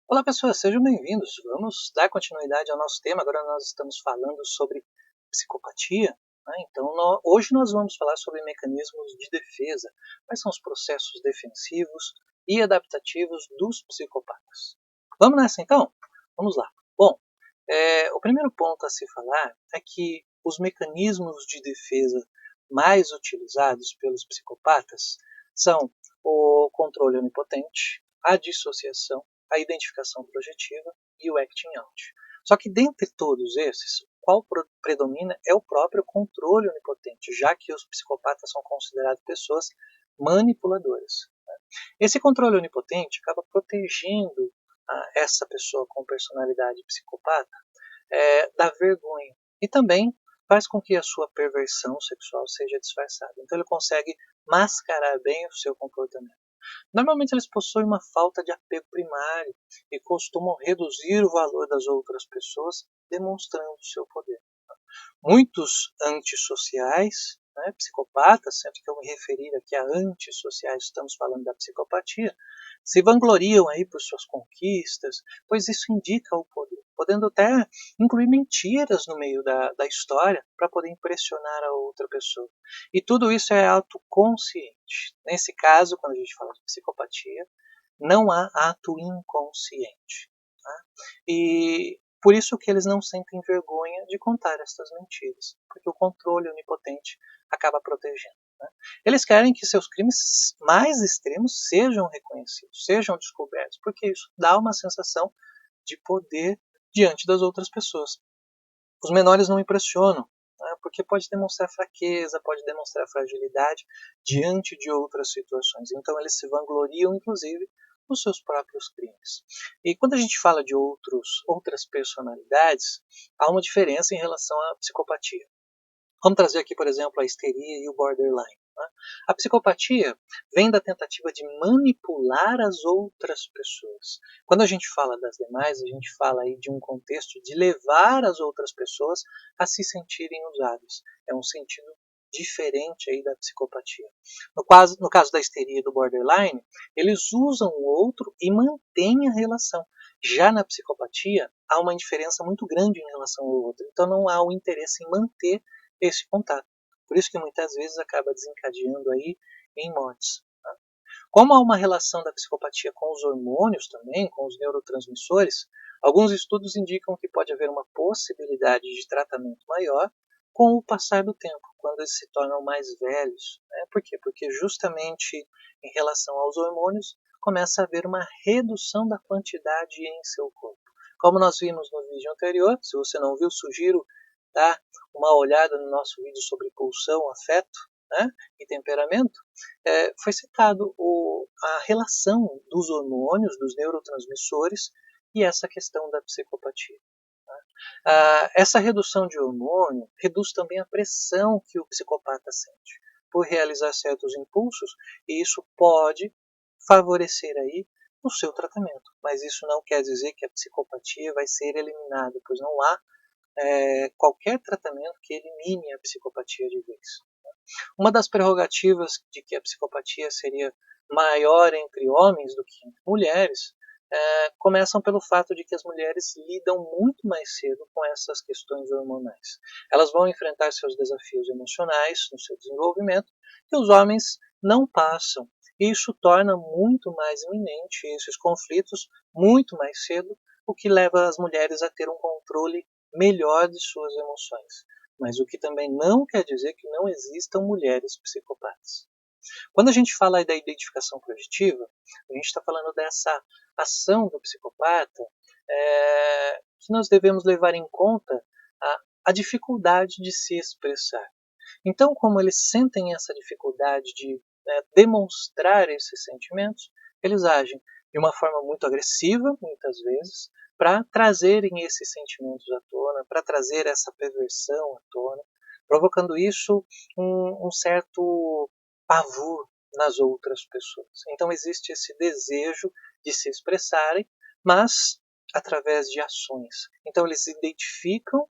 Olá pessoas, sejam bem-vindos. Vamos dar continuidade ao nosso tema. Agora nós estamos falando sobre psicopatia. Então, hoje nós vamos falar sobre mecanismos de defesa. Quais são os processos defensivos e adaptativos dos psicopatas? Vamos nessa então? Vamos lá. Bom, o primeiro ponto a se falar é que os mecanismos de defesa mais utilizados pelos psicopatas são o controle onipotente, a dissociação, a identificação projetiva e o acting out. Só que dentre todos esses, qual predomina é o próprio controle onipotente, já que os psicopatas são considerados pessoas manipuladoras. Esse controle onipotente acaba protegendo essa pessoa com personalidade psicopata da vergonha e também faz com que a sua perversão sexual seja disfarçada. Então ele consegue mascarar bem o seu comportamento. Normalmente eles possuem uma falta de apego primário e costumam reduzir o valor das outras pessoas, demonstrando seu poder. Muitos antissociais, psicopatas, sempre que eu me referir aqui a antissociais, estamos falando da psicopatia, se vangloriam aí por suas conquistas, pois isso indica o poder, podendo até incluir mentiras no meio da história para poder impressionar a outra pessoa. E tudo isso é autoconsciente. Nesse caso, quando a gente fala de psicopatia, não há ato inconsciente. Tá? E por isso que eles não sentem vergonha de contar estas mentiras, porque o controle onipotente acaba protegendo. Eles querem que seus crimes mais extremos sejam reconhecidos, sejam descobertos, porque isso dá uma sensação de poder diante das outras pessoas. Os menores não impressionam, porque pode demonstrar fraqueza, pode demonstrar fragilidade diante de outras situações. Então eles se vangloriam, inclusive, dos seus próprios crimes. E quando a gente fala de outras personalidades, há uma diferença em relação à psicopatia. Vamos trazer aqui, por exemplo, a histeria e o borderline. A psicopatia vem da tentativa de manipular as outras pessoas. Quando a gente fala das demais, a gente fala aí de um contexto de levar as outras pessoas a se sentirem usadas. É um sentido diferente aí da psicopatia. No caso da histeria e do borderline, eles usam o outro e mantêm a relação. Já na psicopatia, há uma diferença muito grande em relação ao outro. Então não há o interesse em manter esse contato. Por isso que muitas vezes acaba desencadeando aí em mortes. Tá? Como há uma relação da psicopatia com os hormônios também, com os neurotransmissores, alguns estudos indicam que pode haver uma possibilidade de tratamento maior com o passar do tempo, quando eles se tornam mais velhos. Por quê? Porque justamente em relação aos hormônios, começa a haver uma redução da quantidade em seu corpo. Como nós vimos no vídeo anterior, se você não viu, sugiro dar uma olhada no nosso vídeo sobre pulsão, afeto, e temperamento, foi citado a relação dos hormônios, dos neurotransmissores e essa questão da psicopatia. Essa redução de hormônio reduz também a pressão que o psicopata sente por realizar certos impulsos, e isso pode favorecer aí o seu tratamento. Mas isso não quer dizer que a psicopatia vai ser eliminada, pois não há qualquer tratamento que elimine a psicopatia de vez. Uma das prerrogativas de que a psicopatia seria maior entre homens do que entre mulheres começam pelo fato de que as mulheres lidam muito mais cedo com essas questões hormonais. Elas vão enfrentar seus desafios emocionais no seu desenvolvimento e os homens não passam. E isso torna muito mais iminente esses conflitos muito mais cedo, o que leva as mulheres a ter um controle melhor de suas emoções. Mas o que também não quer dizer que não existam mulheres psicopatas. Quando a gente fala da identificação projetiva, a gente está falando dessa ação do psicopata que nós devemos levar em conta a dificuldade de se expressar. Então, como eles sentem essa dificuldade de demonstrar esses sentimentos, eles agem de uma forma muito agressiva, muitas vezes, para trazerem esses sentimentos à tona, para trazer essa perversão à tona, provocando isso um certo pavor nas outras pessoas. Então existe esse desejo de se expressarem, mas através de ações. Então eles identificam,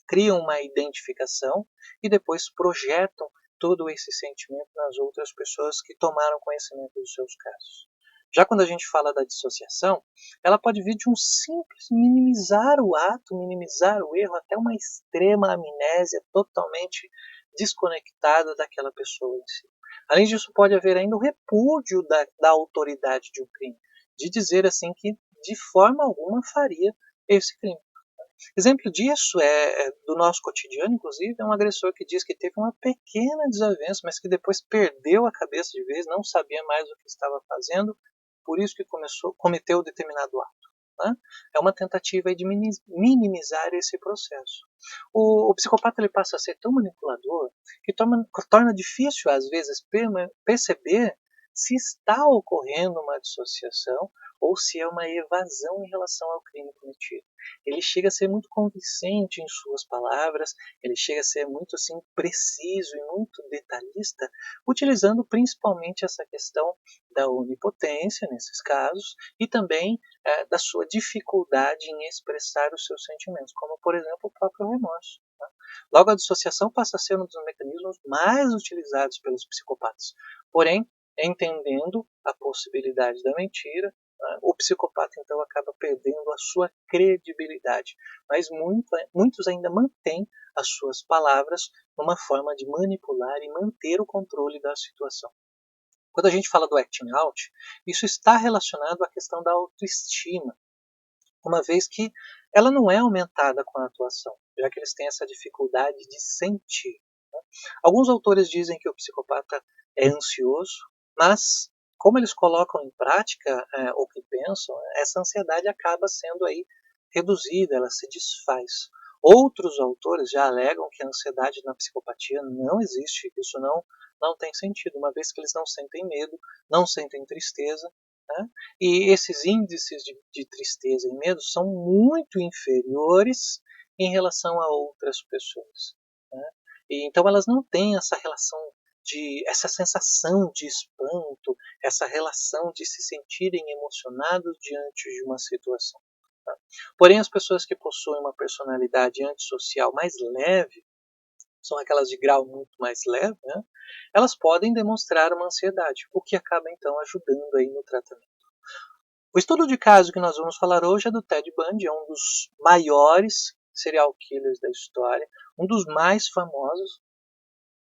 criam uma identificação e depois projetam todo esse sentimento nas outras pessoas que tomaram conhecimento dos seus casos. Já quando a gente fala da dissociação, ela pode vir de um simples minimizar o ato, minimizar o erro, até uma extrema amnésia totalmente desconectada daquela pessoa em si. Além disso, pode haver ainda o repúdio da autoridade de um crime, de dizer assim que de forma alguma faria esse crime. Exemplo disso do nosso cotidiano, inclusive, é um agressor que diz que teve uma pequena desavença, mas que depois perdeu a cabeça de vez, não sabia mais o que estava fazendo, por isso que cometeu determinado ato. Né? É uma tentativa de minimizar esse processo. O psicopata ele passa a ser tão manipulador que torna difícil, às vezes, perceber se está ocorrendo uma dissociação ou se é uma evasão em relação ao crime cometido. Ele chega a ser muito convincente em suas palavras, ele chega a ser muito assim preciso e muito detalhista, utilizando principalmente essa questão da onipotência nesses casos e também da sua dificuldade em expressar os seus sentimentos, como por exemplo o próprio remorso. Tá? Logo, a dissociação passa a ser um dos mecanismos mais utilizados pelos psicopatas. Porém, entendendo a possibilidade da mentira, o psicopata então acaba perdendo a sua credibilidade, mas muitos ainda mantêm as suas palavras numa forma de manipular e manter o controle da situação. Quando a gente fala do acting out, isso está relacionado à questão da autoestima, uma vez que ela não é aumentada com a atuação, já que eles têm essa dificuldade de sentir. Né? Alguns autores dizem que o psicopata é ansioso, mas como eles colocam em prática o que pensam, essa ansiedade acaba sendo aí reduzida, ela se desfaz. Outros autores já alegam que a ansiedade na psicopatia não existe, que isso não tem sentido, uma vez que eles não sentem medo, não sentem tristeza, né? E esses índices de tristeza e medo são muito inferiores em relação a outras pessoas. Né? E, então elas não têm essa relação essa sensação de espanto, essa relação de se sentirem emocionados diante de uma situação. Tá? Porém, as pessoas que possuem uma personalidade antissocial mais leve, são aquelas de grau muito mais leve, né? Elas podem demonstrar uma ansiedade, o que acaba então ajudando aí no tratamento. O estudo de caso que nós vamos falar hoje é do Ted Bundy, é um dos maiores serial killers da história, um dos mais famosos,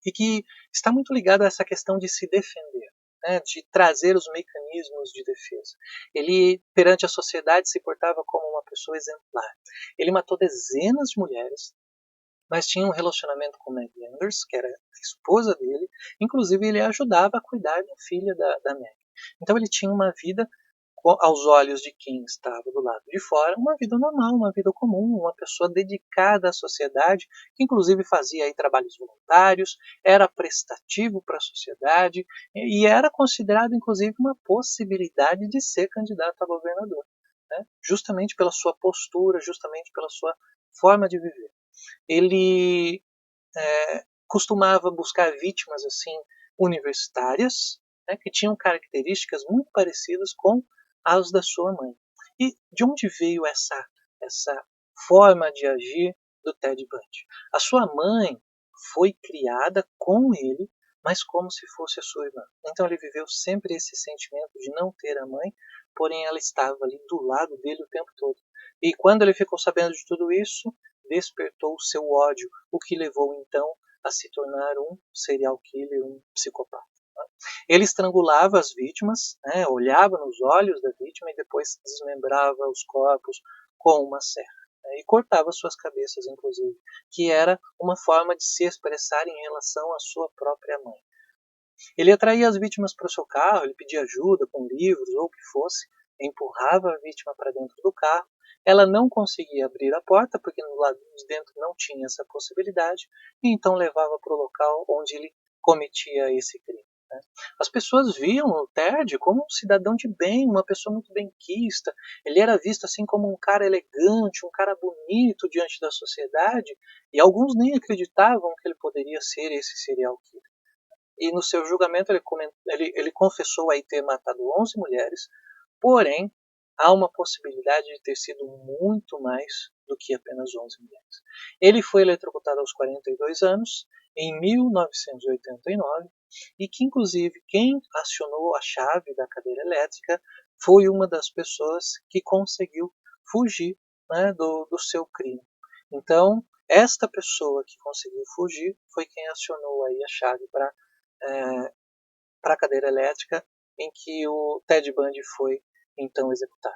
e que está muito ligado a essa questão de se defender, né, de trazer os mecanismos de defesa. Ele, perante a sociedade, se portava como uma pessoa exemplar. Ele matou dezenas de mulheres, mas tinha um relacionamento com Meg Anders, que era a esposa dele, inclusive ele ajudava a cuidar da filha da Meg. Então ele tinha uma vida, aos olhos de quem estava do lado de fora, uma vida normal, uma vida comum, uma pessoa dedicada à sociedade, que inclusive fazia aí trabalhos voluntários, era prestativo para a sociedade e era considerado inclusive uma possibilidade de ser candidato a governador, né? Justamente pela sua postura, justamente pela sua forma de viver. Ele costumava buscar vítimas assim universitárias, né, que tinham características muito parecidas com as da sua mãe. E de onde veio essa forma de agir do Ted Bundy? A sua mãe foi criada com ele, mas como se fosse a sua irmã. Então ele viveu sempre esse sentimento de não ter a mãe, porém ela estava ali do lado dele o tempo todo. E quando ele ficou sabendo de tudo isso, despertou o seu ódio, o que levou então a se tornar um serial killer, um psicopata. Ele estrangulava as vítimas, né, olhava nos olhos da vítima e depois desmembrava os corpos com uma serra. Né, e cortava suas cabeças, inclusive, que era uma forma de se expressar em relação à sua própria mãe. Ele atraía as vítimas para o seu carro, ele pedia ajuda com livros ou o que fosse, empurrava a vítima para dentro do carro. Ela não conseguia abrir a porta, porque no lado de dentro não tinha essa possibilidade, e então levava para o local onde ele cometia esse crime. Né? As pessoas viam o Ted como um cidadão de bem, uma pessoa muito benquista. Ele era visto assim como um cara elegante, um cara bonito diante da sociedade, e alguns nem acreditavam que ele poderia ser esse serial killer. E no seu julgamento ele confessou aí ter matado 11 mulheres, porém há uma possibilidade de ter sido muito mais do que apenas 11 mulheres. Ele foi eletrocutado aos 42 anos, em 1989, e que inclusive quem acionou a chave da cadeira elétrica foi uma das pessoas que conseguiu fugir, né, do seu crime. Então, esta pessoa que conseguiu fugir foi quem acionou aí a chave para a cadeira elétrica em que o Ted Bundy foi então executado.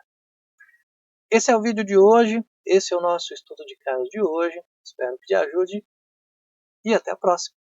Esse é o vídeo de hoje, esse é o nosso estudo de caso de hoje, espero que te ajude e até a próxima.